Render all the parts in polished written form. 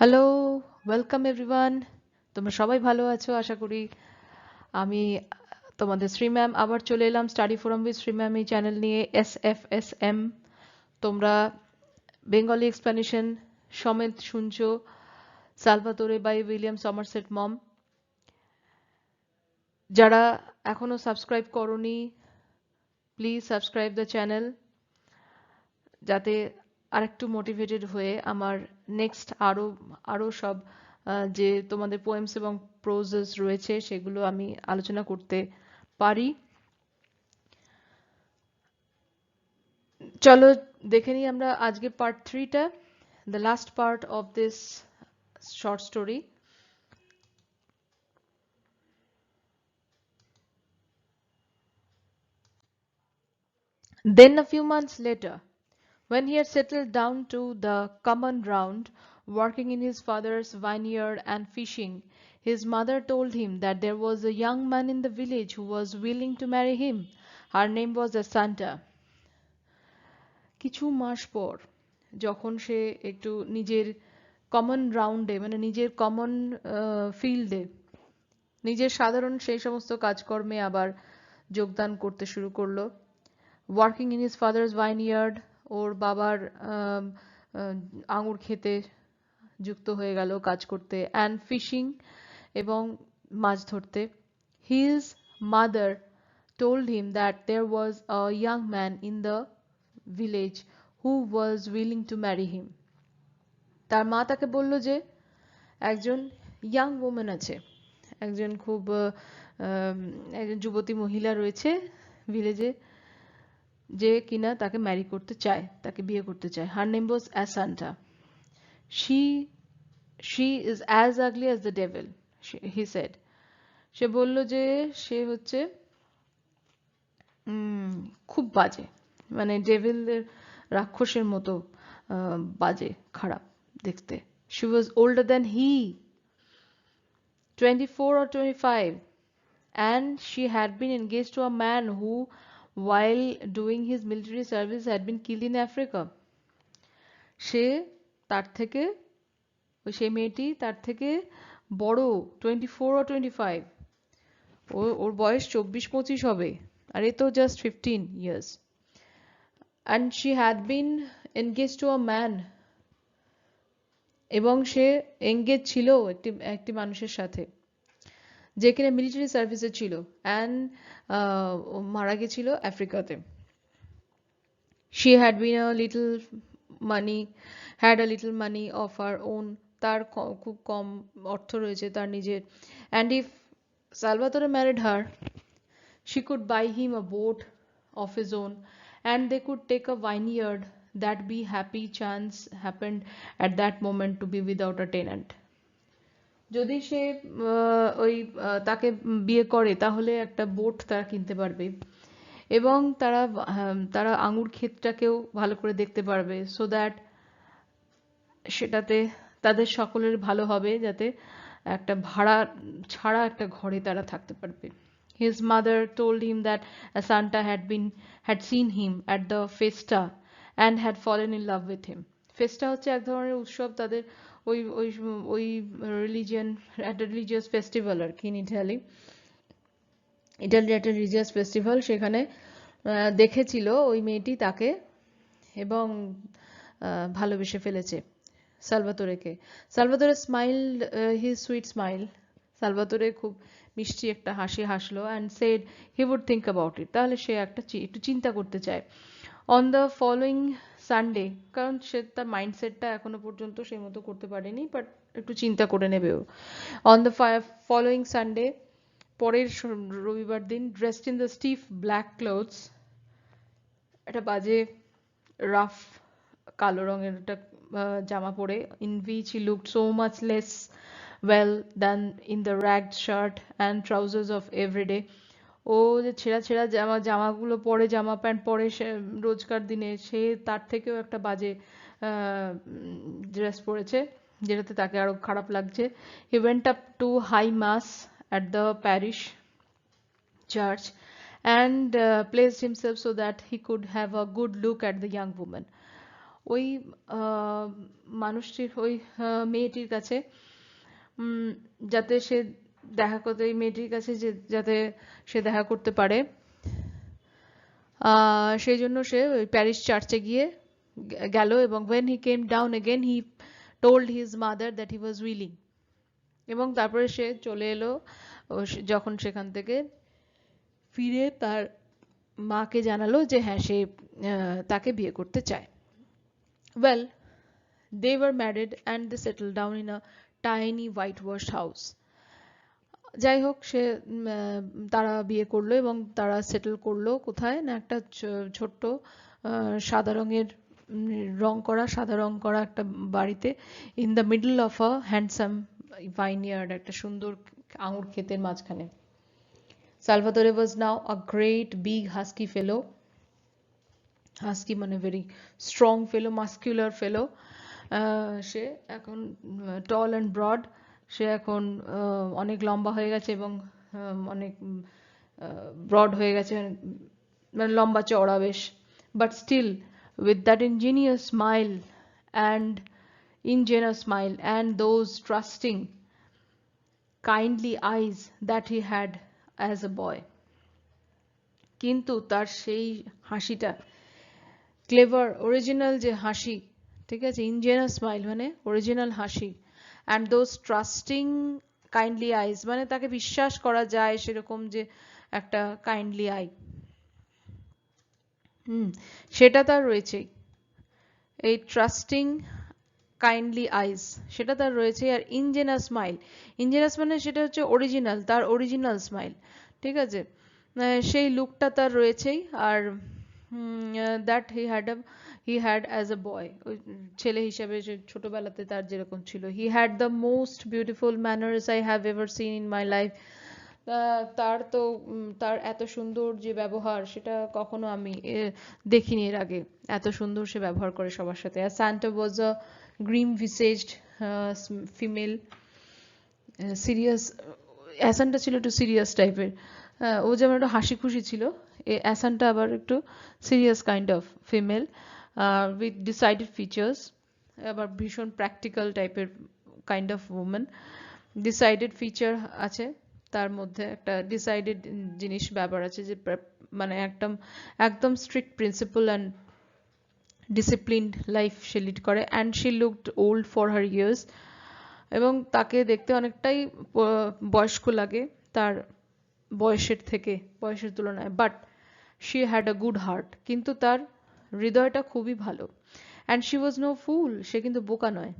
Hello, welcome everyone. তোমরা সবাই ভালো আছো আশা করি। আমি তোমাদের শ্রী ম্যাম আবার চলে এলাম study forum with Shri ma'am এই চ্যানেল নিয়ে SFSM। তোমরা বেঙ্গলি এক্সপ্লানেশন সমেত শুনছো সালভাতোরে বাই উইলিয়াম সমারসেট মম। যারা এখনো সাবস্ক্রাইব করোনি, প্লিজ সাবস্ক্রাইব দ্য চ্যানেল, যাতে আরেকটু মোটিভেটেড হয়ে আমার নেক্সট আরো সব যে তোমাদের পোয়েমস এবং প্রোজেস রয়েছে সেগুলো আমি আলোচনা করতে পারি। চলো দেখে নিই আমরা আজকে পার্ট 3টা, the last part of this short story. Then a few months later, when he had settled down to the common round, working in his father's vineyard and fishing, his mother told him that there was a young man in the village who was willing to marry him. Her name was Asanta. কিছু মাস পর যখন সে একটু নিজের common রাউন্ডে মানে নিজের common ফিল্ডে নিজের সাধারণ সেই সমস্ত কাজকর্মে আবার যোগদান করতে শুরু করলো, ওয়ার্কিং ইন হিজ ফাদার্স ভাইনইয়ার্ড, ওর বাবার আঙুর খেতে যুক্ত হয়ে গেল কাজ করতে, অ্যান্ড ফিশিং এবং মাছ ধরতে। His mother told him that there was a young man in the village who was willing to marry him. তার মা তাকে বলল যে একজন ইয়াং ওম্যান আছে, একজন খুব একজন যুবতী মহিলা রয়েছে ভিলেজে, যে কিনা তাকে ম্যারি করতে চায়, তাকে বিয়ে করতে চায়। Her name was Assunta. she is as ugly as the devil, he said. সে বলল যে সে হচ্ছে খুব বাজে, মানে ডেভিলের রাক্ষসের মতো বাজে, খারাপ দেখতে। She was older than he, 24 or 25, and she had been engaged to a man who, while doing his military service, had been killed in Africa. সে তার থেকে সেই মেয়েটি তার থেকে বড়, 24 or 25, ওর বয়স 24-25 হবে, আর এ তো just 15 years. And she had been engaged to a man, এবং সে এঙ্গেজ ছিল একটি মানুষের সাথে যে কিনা মিলিটারি সার্ভিসে ছিল, অ্যান্ড মারা গেছিল আফ্রিকাতে। she had been a little money had a little money of her own, তার খুব কম অর্থ রয়েছে তার নিজের, and if Salvatore married her, she could buy him a boat of his own, and they could take a vineyard that be happy chance happened at that moment to be without a tenant. যদি সে তাকে বিয়ে করে তাহলে একটা boat তারা কিনতে পারবে, এবং তারা আঙুর ক্ষেতটাকেও ভালো করে দেখতে পারবে, সো দ্যাট সেটাতে তাদের সকলের ভালো হবে, যাতে একটা ভাড়া ছাড়া একটা ঘরে তারা থাকতে পারবে। His mother told him that Asanta had seen him at the festa and had fallen in love with him. ফেস্টা হচ্ছে এক ধরনের উৎসব, তাদের ওই ওই ওই রিলিজিয়ান, একটা রিলিজিয়াস ফেস্টিভ্যাল আর কি। ইটালির একটা রিলিজিয়াস ফেস্টিভ্যাল, সেখানে দেখেছিল ওই মেয়েটি তাকে, এবং ভালোবেসে ফেলেছে সালভাতোরেকে। Salvatore smiled his sweet smile, Salvatore খুব মিষ্টি একটা হাসি হাসলো, and said he would think about it, তাহলে সে একটু চিন্তা করতে চায়। অন দ্য ফলোয়িং সানডে, কারণ সে তার মাইন্ডসেটটা এখনো পর্যন্ত সেই মতো করতে পারেনি, বাট একটু চিন্তা করে নেবে ও। অন দ্য ফলোয়িং সানডে, পরের রবিবার দিন, dressed in the stiff black clothes, একটা বাজে রাফ কালো রঙের একটা জামা পরে, in which he looked so much less well than in the ragged shirt and trousers of everyday. ও যে ছেঁড়া ছেঁড়া জামাগুলো পরে, জামা প্যান্ট পরে সে রোজকার দিনে, সে তার থেকেও একটা বাজে ড্রেস পরেছে, যেটাতে তাকে আরো খারাপ লাগছে। He went up to high mass at the parish church and placed himself so that he could have a good look at the young woman. ওই মানুষটির ওই মেয়েটির কাছে যাতে সে দেখা করতে, এই মেয়েটির কাছে যাতে সে দেখা করতে পারে, সেই জন্য সে ওই প্যারিস চার্চে গিয়ে গেল, এবং when he came down again he told his mother that he was willing, এবং তারপরে সে চলে এলো যখন সেখান থেকে ফিরে তার মাকে জানালো যে হ্যাঁ সে তাকে বিয়ে করতে চায়। Well, they were married and they settled down in a tiny whitewashed house. যাই হোক, তারা বিয়ে করলো এবং তারা সেটেল করলো কোথায় না, একটা ছোট্ট সাদা রঙের সাদা রং করা একটা বাড়িতে, in the middle of a handsome vineyard, একটা সুন্দর আঙুর ক্ষেতের মাঝখানে। Salvatore was now a great big husky fellow. Husky মানে very strong fellow, muscular fellow. সে এখন tall and broad, সে এখন অনেক লম্বা হয়ে গেছে এবং অনেক ব্রড হয়ে গেছে, মানে লম্বা চওড়া বেশ, but still with that ingenuous smile and those trusting kindly eyes that he had as a boy. কিন্তু তার সেই হাসিটা, ক্লেভার অরিজিনাল যে হাসি, ঠিক আছে, ইনজেনাস স্মাইল মানে অরিজিনাল হাসি, অ্যান্ড দোজ ট্রাস্টিং কাইন্ডলি আইজ মানে তাকে বিশ্বাস করা যায় সেরকম যে একটা কাইন্ডলি আই, সেটা তার রয়েছেই, এই ট্রাস্টিং কাইন্ডলি আইজ সেটা তার রয়েছে। আর ইনজেনাস স্মাইল, ইনজেনাস মানে সেটা হচ্ছে অরিজিনাল, তার অরিজিনাল স্মাইল, ঠিক আছে, সেই লুকটা তার রয়েছেই। আর that he had as a boy, ওই ছেলে হিসাবে ছোটবেলাতে তার যেরকম ছিল। He had the most beautiful manners I have ever seen in my life. তার এত সুন্দর যে ব্যবহার সেটা কখনো আমি দেখিনি এর আগে, এত সুন্দর সে ব্যবহার করে সবার সাথে। আর Santa was a grim-visaged female, serious, Assunta ছিল একটু সিরিয়াস টাইপের, ও যেমন একটু হাসি খুশি ছিল, অ্যাসানটা আবার একটু serious kind of female, with decided features, আবার ভীষণ প্র্যাকটিক্যাল টাইপের kind of woman. Decided feature আছে তার মধ্যে, একটা ডিসাইডেড জিনিস ব্যাপার আছে, যে মানে একদম strict principal and disciplined life সে লিড করে। And she looked old for her years, এবং তাকে দেখতে অনেকটাই বয়স্ক লাগে তার বয়সের তুলনায়, but she had a good heart, কিন্তু তার হৃদয়টা খুবই ভালো। And she was no fool, সে কিন্তু বোকা নয়।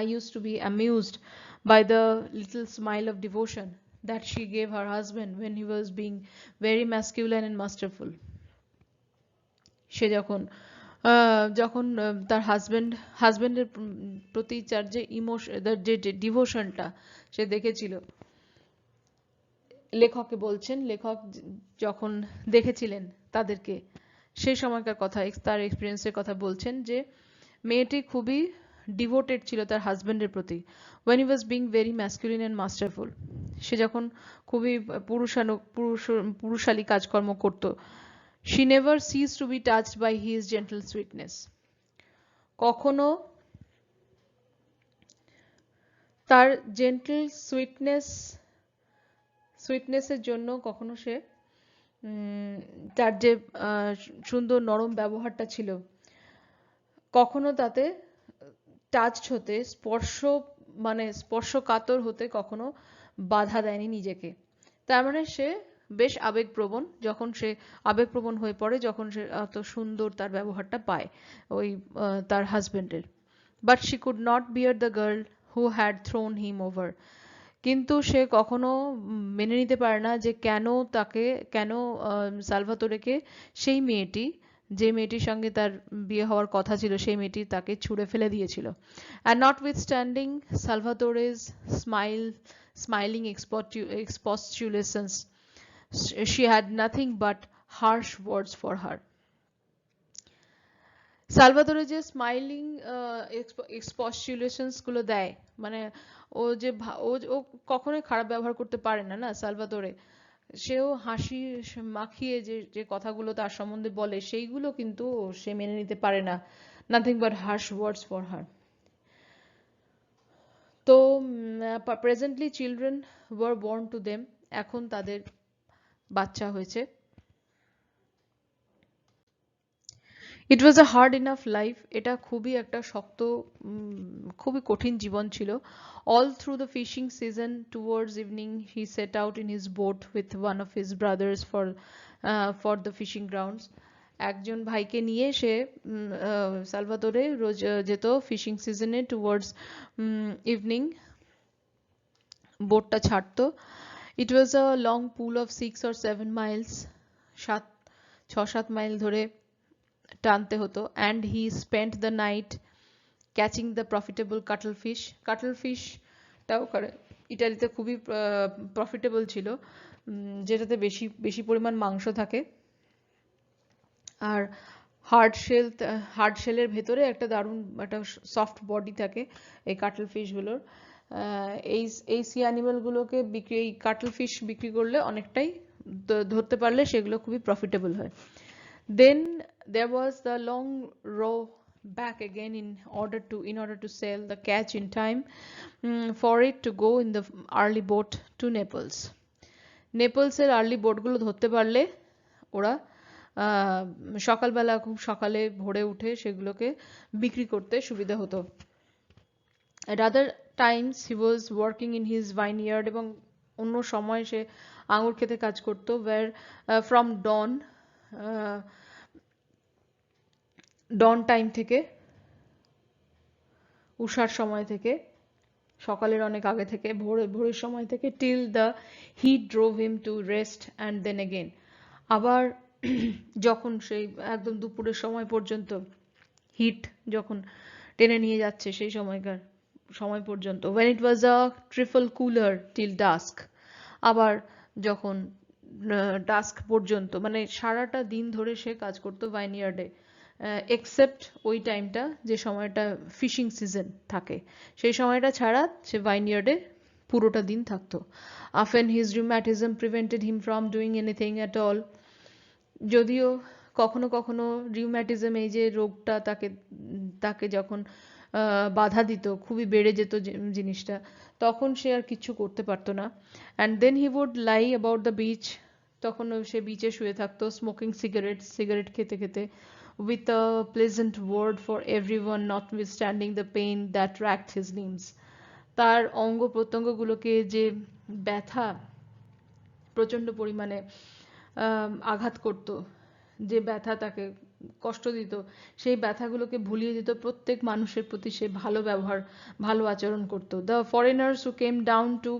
I used to be amused by the little smile of devotion that she gave her husband when he was being very masculine and masterful. সে যখন তার হাজবেন্ডের প্রতি তার যে ইমোশন, যে ডিভোশনটা সে দেখেছিল, লেখক যখন দেখেছিলেন তাদেরকে, সেই সময়কার কথা, তার এক্সপিরিয়েন্সের কথা বলছেন, যে মেয়েটি খুবই ডিভোটেড ছিল তার হাজবেন্ডের প্রতি। when he was being very masculine and masterful, সে যখন খুবই পুরুষালী কাজকর্ম করত, she never ceased to be touched by his gentle sweetness. কখনো তার জেন্টল সুইটনেসের জন্য কখনো সে তার যে সুন্দর নরম ব্যবহারটা ছিল, কখনো তাতে টাচড হতে, স্পর্শকাতর হতে কখনো বাধা দেয়নি নিজেকে। তার মানে সে বেশ আবেগপ্রবণ, যখন সে আবেগপ্রবণ হয়ে পড়ে যখন সে এত সুন্দর তার ব্যবহারটা পায় ওই তার হাজবেন্ডের। But she could not bear the girl who had thrown him over, কিন্তু সে কখনো মেনে নিতে পারে না যে কেন সালভাতোরেকে সেই মেয়েটি, যে মেয়েটির সঙ্গে তার বিয়ে হওয়ার কথা ছিল, সেই মেয়েটি তাকে ছুঁড়ে ফেলে দিয়েছিল। And notwithstanding Salvatore's smiling expostulations, she had nothing but harsh words for her. সালভাতোরে যে স্মাইলিং এক্সপস্টুলেশনস গুলো দেয়, মানে ও কখনোই খারাপ ব্যবহার করতে পারে না সালভাতোরে, সেও হাসি মাখিয়ে যে যে কথাগুলো তার সম্বন্ধে বলে সেইগুলো কিন্তু সে মেনে নিতে পারে না, nothing but harsh words for her. তো presently children were born to them, এখন তাদের বাচ্চা হয়েছে। It was a hard enough life, এটা খুবই একটা শক্ত, খুবই কঠিন জীবন ছিল। All through the fishing season towards evening he set out in his boat with one of his brothers for the fishing grounds. একজন ভাইকে নিয়ে সে সালভাদোরে রোজ যেত ফিশিং সিজনে, টুয়ার্ডস ইভিনিং বোটটা ছাড়তো। ইট was a long pull of 6 or 7 miles, 6-7 mile ধরে টানতে হতো। And he spent the night catching the profitable cuttlefish. কাটল ফিশটাও ইটালিতে খুবই প্রফিটেবল ছিল, যেটাতে বেশি বেশি পরিমাণ মাংস থাকে। আর হার্ড শেলের ভেতরে একটা দারুণ একটা সফট বডি থাকে এই কাটল ফিশগুলোর। এই এই সি অ্যানিমালগুলোকে বিক্রি, এই কাটল ফিশ বিক্রি করলে অনেকটাই, ধরতে পারলে সেগুলো খুবই প্রফিটেবল হয়। Then there was the long row back again in order to sell the catch in time, for it to go in the early boat to Naples. নেপলসের আর্লি বোটগুলো ধরতে পারলে ওরা সকালবেলা খুব সকালে ভোরে উঠে সেগুলোকে বিক্রি করতে সুবিধা হতো। At other times he was working in his vineyard, এবং অন্য সময় সে আঙুর খেতে কাজ করতো। where from ডন টাইম থেকে, উষার সময় থেকে, সকালের অনেক আগে থেকে, ভোরের সময় থেকে, till the heat drove him to rest and then again, আবার যখন সেই একদম দুপুরের সময় পর্যন্ত হিট যখন টেনে নিয়ে যাচ্ছে সেই সময় পর্যন্ত, when it was a trifle cooler till dusk, আবার যখন ডাস্ক পর্যন্ত, মানে সারাটা দিন ধরে সে কাজ করতো ভাইনইয়ার্ডে, এক্সেপ্ট ওই টাইমটা যে সময়টা ফিশিং সিজন থাকে, সেই সময়টা ছাড়া সে ভাইনইয়ার্ডে পুরোটা দিন থাকতো। often his rheumatism prevented him from doing anything at all, যদিও কখনো কখনো রিউম্যাটিজম, এই যে রোগটা তাকে যখন বাধা দিত, খুবই বেড়ে যেত জিনিসটা, তখন সে আর কিছু করতে পারতো না। And then he would lie about the beach, তখন সে বিচে শুয়ে থাকতো, স্মোকিং সিগারেট খেতে খেতে, with a pleasant word for everyone notwithstanding the pain that racked his limbs. তার অঙ্গ প্রত্যঙ্গগুলোকে যে ব্যথা প্রচণ্ড পরিমাণে আঘাত করত, যে ব্যথা তাকে কষ্ট দিত, সেই ব্যথাগুলোকে ভুলিয়ে দিত। প্রত্যেক মানুষের প্রতি সে ভালো আচরণ করত। The foreigners who came down to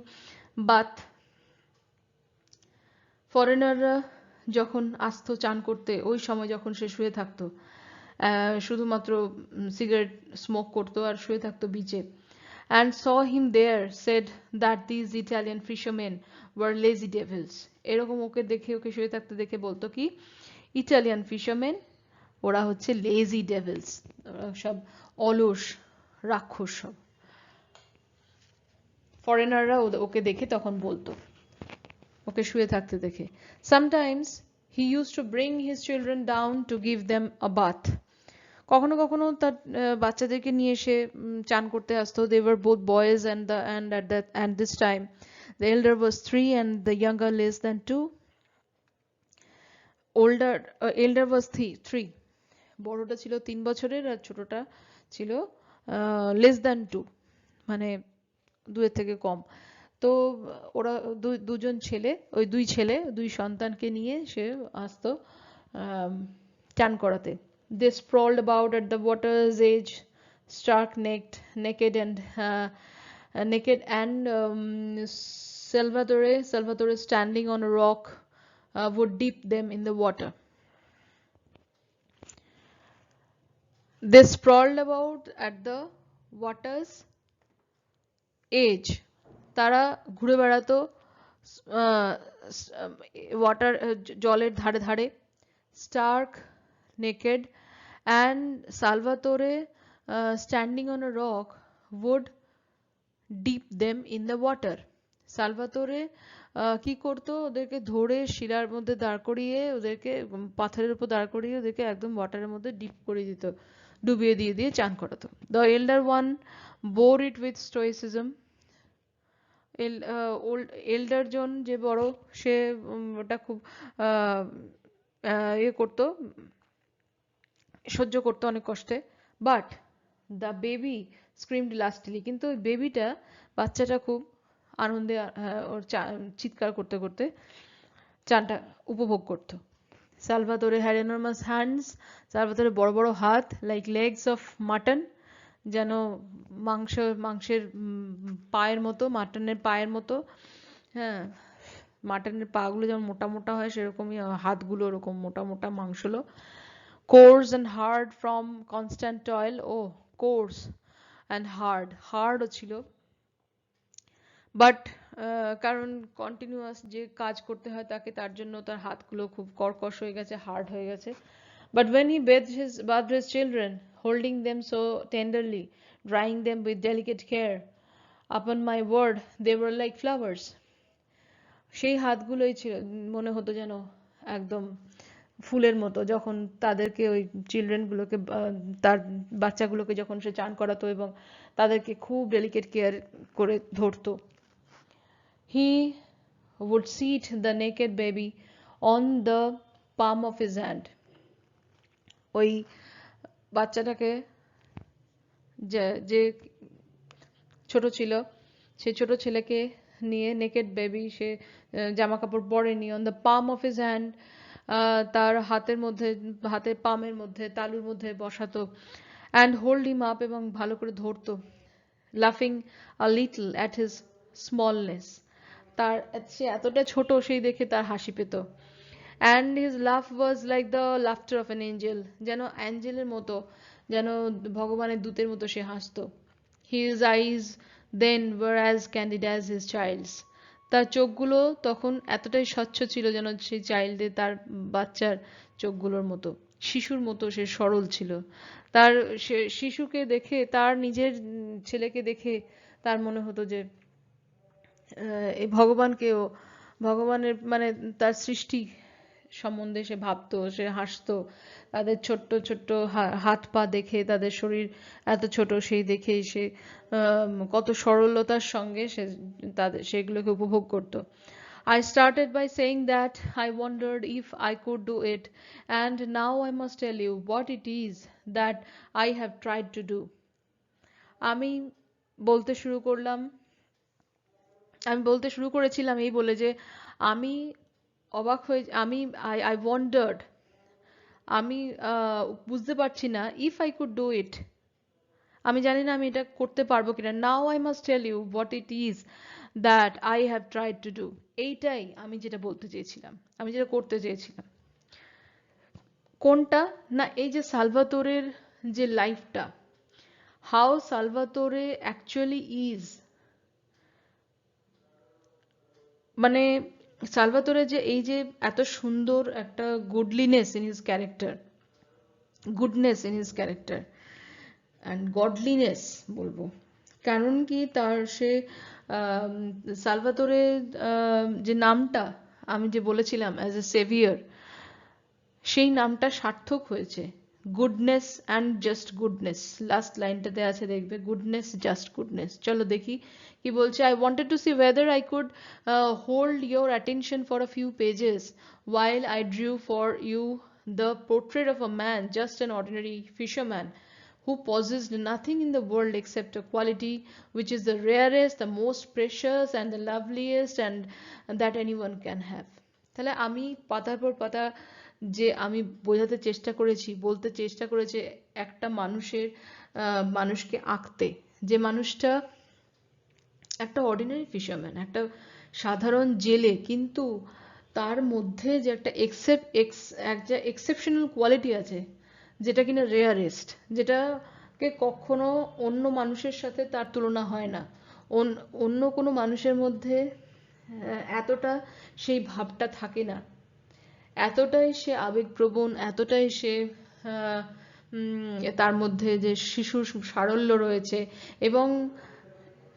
Bath, ফরেনাররা যখন আসতো চান করতে, ওই সময় যখন সে শুয়ে থাকতো, শুধুমাত্র সিগারেট স্মোক করতো আর শুয়ে থাকতো বিচে, and saw him there said that these Italian fishermen were lazy devils. এরকম ওকে শুয়ে থাকতে দেখে বলতো কি, ইটালিয়ান ফিশারম্যান ওরা হচ্ছে লেজি ডেভিলস, সব অলস রাক্ষস সব। ফরেনাররা ওকে দেখে তখন বলতো, ওকে শুয়ে থাকতে দেখে। Sometimes he used to bring his children down to give them a bath. কখনো কখনো তার বাচ্চাদেরকে নিয়ে এসে চান করতে আসতো। They were both boys, and this time the elder was 3 and the younger less than 2. Elder was 3, বড়টা ছিল 3 বছরের আর ছোটটা ছিল less than 2, মানে 2 এর থেকে কম। তো ওরা দুজন ছেলে, ওই দুই সন্তানকে নিয়ে সে আসতো চান করাতে। They sprawled about at the water's edge, stark naked and Salvatore standing on a rock would dip them in the water. They sprawled about at the water's edge, তারা ঘুরে বেড়াতো জলের ধারে ধারে, stark naked, and Salvatore standing on a rock would dip them in the water. সালভাতোরে কি করতো, ওদেরকে ধরে শিলার মধ্যে দাঁড় করিয়ে, ওদেরকে পাথরের উপর দাঁড় করিয়ে ওদেরকে একদম ওয়াটারের মধ্যে ডিপ করে দিত, ডুবিয়ে দিয়ে দিয়ে চান করাতো। The elder one bore it with stoicism. Elder জন যে বড়, সে ওটা খুব ইয়ে করতো, সহ্য করতো অনেক কষ্টে। But the baby screamed lastly, কিন্তু ওই বেবিটা, বাচ্চাটা খুব আনন্দে ওর চিৎকার করতে করতে চানটা উপভোগ করতো। সালভাতোরে হ্যাড এনরমাস হ্যান্ডস, সালভাতোরে বড় বড় হাত, লাইক লেগস অফ মাটন, যেন মাংসের পায়ের মতো, মাটনের পায়ের মতো। হ্যাঁ, মাটনের পাগুলো যেমন মোটা মোটা হয়, সেরকমই হাতগুলো ওরকম মোটা মোটা মাংসলো। coarse and hard from constant toil, oh coarse and hardও ছিল, বাট কারণ কন্টিনিউয়াস যে কাজ করতে হয় তাকে, তার জন্য তার হাতগুলো খুব কর্কশ হয়ে গেছে, হার্ড হয়ে গেছে। But when he bathed his children, holding them so tenderly, drying them with delicate care, upon my word they were like flowers. সেই হাতগুলোই ছিল, মনে হতো যেন একদম ফুলের মতো, যখন তাদেরকে, ওই চিলড্রেনগুলোকে, তার বাচ্চাগুলোকে যখন সে চান করাতো এবং তাদেরকে খুব ডেলিকেট কেয়ার করে ধরতো। He would seat the naked baby on the palm of his hand. ওই বাচ্চাটাকে, যে ছোট ছিল, সে ছোট ছেলেকে নিয়ে, নেকেড বেবি, সে জামা কাপড় পরেনি, on the palm of his hand, তার হাতের মধ্যে, হাতের পামের মধ্যে, তালুর মধ্যে বসাতো, অ্যান্ড হোল্ড হিম আপ, এবং ভালো করে ধরতো, লাফিং a little at his smallness, তার, সে এতটা ছোট, সেই দেখে তার হাসি পেত। অ্যান্ড হিজ লাফ was like the laughter of an Angel, যেন অ্যাঞ্জেলের মতো, যেন ভগবানের দূতের মতো সে হাসতো। His eyes then were as candid as his child's. তার চোখগুলো তখন এতটাই স্বচ্ছ ছিল, যেন সেই চাইল্ডের, তার বাচ্চার চোখগুলোর মতো, শিশুর মতো সে সরল ছিল। তার শিশুকে দেখে, তার নিজের ছেলেকে দেখে তার মনে হতো যে এই ভগবানকেও, ভগবানের মানে তার সৃষ্টি সম্বন্ধে সে ভাবতো, সে হাসতো, তাদের ছোট্ট ছোট্ট হাত পা দেখে, তাদের শরীর এত ছোট, সেই দেখেই সে কত সরলতার সঙ্গে সে তাদের সেগুলোকে উপভোগ করতো। I started by saying that I wondered if I could do it, and now I must tell you what it is that I have tried to do. আমি বলতে শুরু করেছিলাম এই বলে যে আমি অবাক হয়ে, I wondered, আমি বুঝতে পারছি না, if I could do it, আমি জানি না আমি এটা করতে পারবো কিনা। Now I must tell you what it is that I have tried to do. এইটাই আমি যেটা বলতে চেয়েছিলাম, আমি যেটা করতে চেয়েছিলাম। কোনটা না, এই যে সালভাতোরের যে লাইফটা, হাউ সালভাতোরে অ্যাকচুয়ালি ইজ, মানে সালভাতোরে যে এই যে এত সুন্দর একটা goodness in his character and godliness বলবো। কারণ কি, তার সে সালভাতোরে যে নামটা আমি যে বলেছিলাম অ্যাজ এ সেভিয়ার, সেই নামটা সার্থক হয়েছে। Goodness and just goodness, last লাইনটাতে আছে দেখবে, গুডনেস জাস্ট গুডনেস। চলো দেখি কি বলছে। I wanted to see whether I could hold your attention for a few pages while I drew for you the portrait of a man, just an ordinary fisherman, who possessed nothing in the world except a quality which is the rarest, the most precious and the loveliest and that anyone can have. তাহলে আমি পাতার পর পাতা যে আমি বোঝাতে চেষ্টা করেছি, বলতে চেষ্টা করেছি একটা মানুষকে আঁকতে, যে মানুষটা একটা অর্ডিনারি ফিশারম্যান, একটা সাধারণ জেলে, কিন্তু তার মধ্যে যে একটা এক্সেপশনাল কোয়ালিটি আছে, যেটা কিনা রেয়ারেস্ট, যেটাকে কখনো অন্য মানুষের সাথে তার তুলনা হয় না। অন্য কোনো মানুষের মধ্যে এতটা সেই ভাবটা থাকে না, এতটাই সে আবেগপ্রবণ, এতটাই সে তার মধ্যে যে শিশুর সারল্য রয়েছে, এবং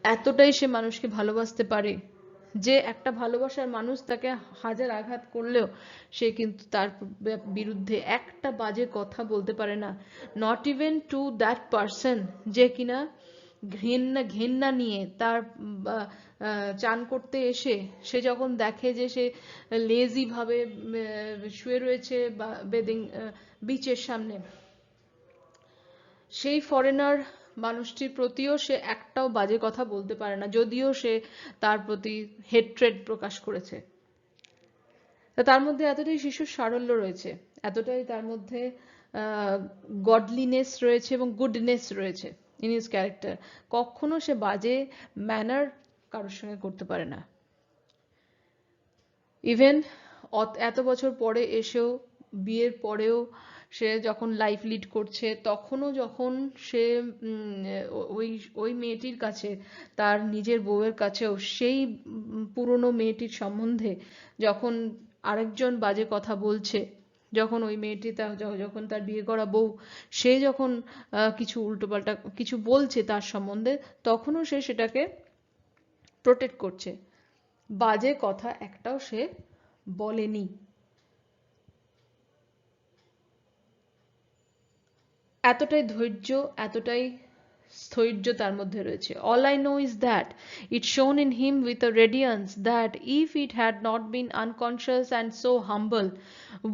এতটাই সে মানুষকে ভালোবাসতে পারে যে একটা ভালোবাসার মানুষ তাকে হাজার আঘাত করলেও সে কিন্তু তার বিরুদ্ধে একটা বাজে কথা বলতে পারে না, not even to that person যে কিনা ঘেন্না নিয়ে তার চান করতে এসে সে যখন দেখে যে সে লেজি ভাবে শুয়ে রয়েছে বেদিং বিচের সামনে, সেই ফরেনার মানুষটির প্রতিও সে একটাও বাজে কথা বলতে পারে না, যদিও সে তার প্রতি হেট্রেড প্রকাশ করেছে। তার মধ্যে এতটাই শিশুর সারল্য রয়েছে, এতটাই তার মধ্যে গডলিনেস রয়েছে এবং গুডনেস রয়েছে ইন হিজ ক্যারেক্টার, কখনো সে বাজে ম্যানার কারোর সঙ্গে করতে পারে না। ইভেন এত বছর পরে এসেও, বিয়ের পরেও সে যখন লাইফ লিড করছে, তখনও যখন সে ওই ওই মেয়েটির কাছে, তার নিজের বউয়ের কাছেও সেই পুরনো মেয়েটির সম্বন্ধে যখন আরেকজন বাজে কথা বলছে, যখন ওই মেয়েটি যখন তার বিয়ে করা বউ সে যখন কিছু উল্টোপাল্টা কিছু বলছে তার সম্বন্ধে, তখনও সে সেটাকে প্রোটেক্ট করছে, বাজে কথা একটাও সে বলেনি। এতটাই ধৈর্য, এতটাই স্থৈর্য তার মধ্যে রয়েছে। All I know is that it shone in him with a radiance that if it had not been unconscious and so humble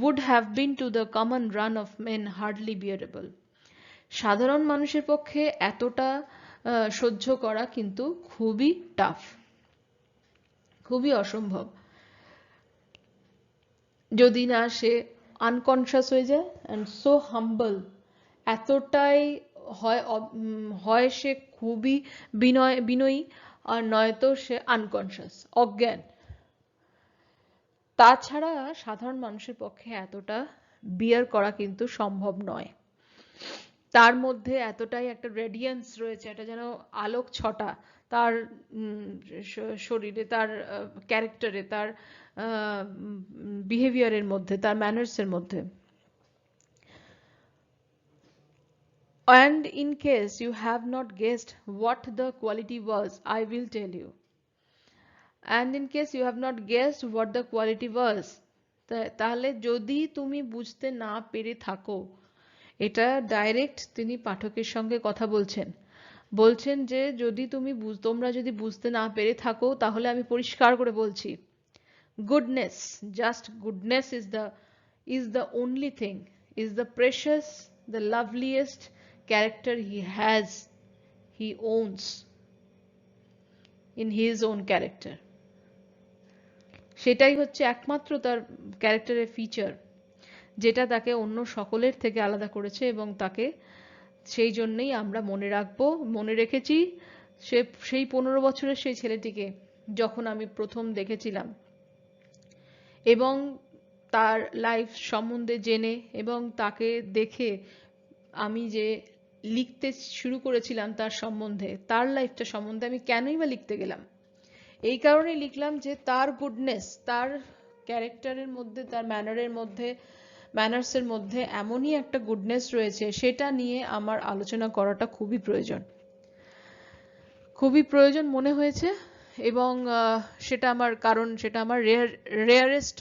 would have been to the common run of men hardly bearable. সাধারণ মানুষের পক্ষে এতটা সহ্য করা কিন্তু খুবই tough, খুবই অসম্ভব, যদি না সে আনকনশাস হয়ে যায় অ্যান্ড সো হাম্বল, এতটাই হয় সে খুবই বিনয়ী, আর নয়তো সে আনকনশাস, অজ্ঞান। তাছাড়া সাধারণ মানুষের পক্ষে এতটা বিয়ার করা কিন্তু সম্ভব নয়। তার মধ্যে এতটাই একটা রেডিয়েন্স রয়েছে, একটা যেন আলোক ছটা তার শরীরে, তার ক্যারেক্টারে, তার বিহেভিয়ারের মধ্যে, তার ম্যানার্সের মধ্যে। And in case you have not guessed what the quality was, I will tell you. And in case you have not guessed what the quality was, তাহলে যদি তুমি বুঝতে না পেরে থাকো, এটা ডাইরেক্ট তিনি পাঠকের সঙ্গে কথা বলছেন যে যদি তোমরা যদি বুঝতে না পেরে থাকো, তাহলে আমি পরিষ্কার করে বলছি, goodness, just goodness is the only thing, is the precious, the loveliest character he owns in his own character. সেটাই হচ্ছে একমাত্র তার ক্যারেক্টারের ফিচার, যেটা তাকে অন্য সকলের থেকে আলাদা করেছে, এবং তাকে সেই জন্যই আমরা মনে রেখেছি। সেই 15 বছরের সেই ছেলেটিকে যখন আমি প্রথম দেখেছিলাম, এবং তার লাইফ সম্বন্ধে জেনে এবং তাকে দেখে আমি যে লিখতে শুরু করেছিলাম তার সম্বন্ধে, তার লাইফটা সম্বন্ধে আমি কেনই বা লিখতে গেলাম, এই কারণেই লিখলাম যে তার গুডনেস, তার ক্যারেক্টারের মধ্যে, তার ম্যানার্সের মধ্যে এমনই একটা গুডনেস রয়েছে, সেটা নিয়ে আমার আলোচনা করাটা খুবই প্রয়োজন মনে হয়েছে। এবং সেটা আমার রেয়ারেস্ট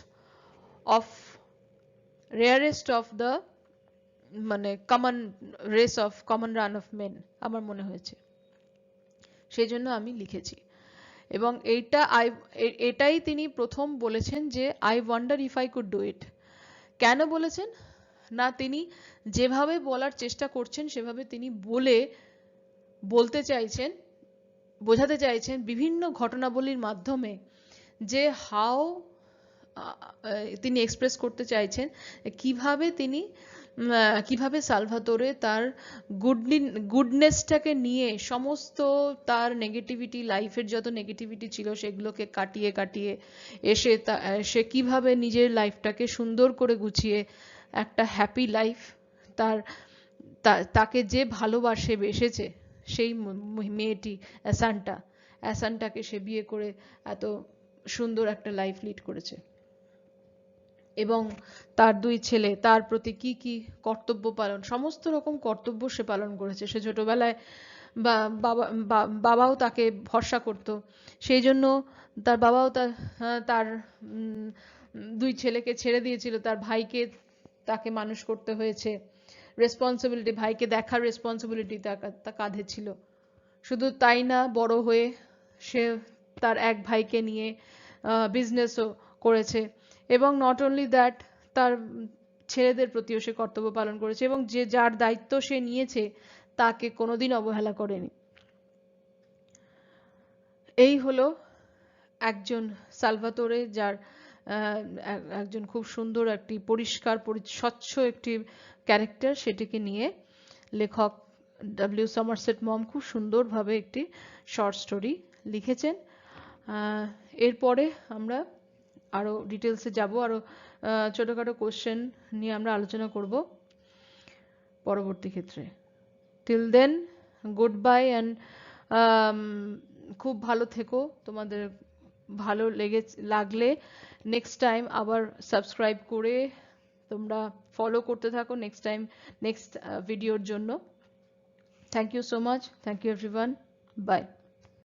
অফ দ্য মানে কমন রান অফ মেন আমার মনে হয়েছে, সেই জন্য আমি লিখেছি। এবং এটাই তিনি প্রথম বলেছেন যে I wonder if I could do it. কেন বলেছেন না, তিনি যেভাবে বলার চেষ্টা করছেন সেভাবে তিনি বলতে চাইছেন, বোঝাতে চাইছেন বিভিন্ন ঘটনাবলীর মাধ্যমে, যে তিনি এক্সপ্রেস করতে চাইছেন কিভাবে সালভাতোরে তার গুডনেসটাকে নিয়ে সমস্ত তার নেগেটিভিটি, লাইফের যত নেগেটিভিটি ছিল সেগুলোকে কাটিয়ে এসে সে কিভাবে নিজের লাইফটাকে সুন্দর করে গুছিয়ে একটা হ্যাপি লাইফ, তাকে যে বেসেছে সেই মেয়েটি অ্যাসানটাকে সে বিয়ে করে এত সুন্দর একটা লাইফ লিড করেছে, এবং তার 2 ছেলে, তার প্রতি কি কর্তব্য পালন, সমস্ত রকম কর্তব্য সে পালন করেছে। সে ছোটবেলায় বাবাও তাকে ভরসা করতো, সেই জন্য তার বাবাও তার দুই ছেলেকে ছেড়ে দিয়েছিল, তার ভাইকে তাকে মানুষ করতে হয়েছে, রেসপন্সিবিলিটি, ভাইকে দেখার রেসপন্সিবিলিটি তার কাঁধে ছিল। শুধু তাই না, বড় হয়ে সে তার এক ভাইকে নিয়ে বিজনেসও করেছে, এবং নট অনলি দ্যাট, তার ছেলেদের প্রতিও সে কর্তব্য পালন করেছে, এবং যার দায়িত্ব সে নিয়েছে তাকে কোনোদিন অবহেলা করেনি। এই হলো একজন সালভাতোরে, যার একজন খুব সুন্দর একটি পরিষ্কার স্বচ্ছ একটি ক্যারেক্টার, সেটিকে নিয়ে লেখক W.Somerset Maugham খুব সুন্দরভাবে একটি শর্ট স্টোরি লিখেছেন। এরপরে আমরা আরও ডিটেলসে যাব, আরও ছোটোখাটো কোশ্চেন নিয়ে আমরা আলোচনা করব পরবর্তী ক্ষেত্রে। Till then, goodbye, and খুব ভালো থেকো। তোমাদের ভালো লাগলে নেক্সট টাইম আবার সাবস্ক্রাইব করে তোমরা ফলো করতে থাকো নেক্সট ভিডিওর জন্য। Thank you so much, thank you everyone, by.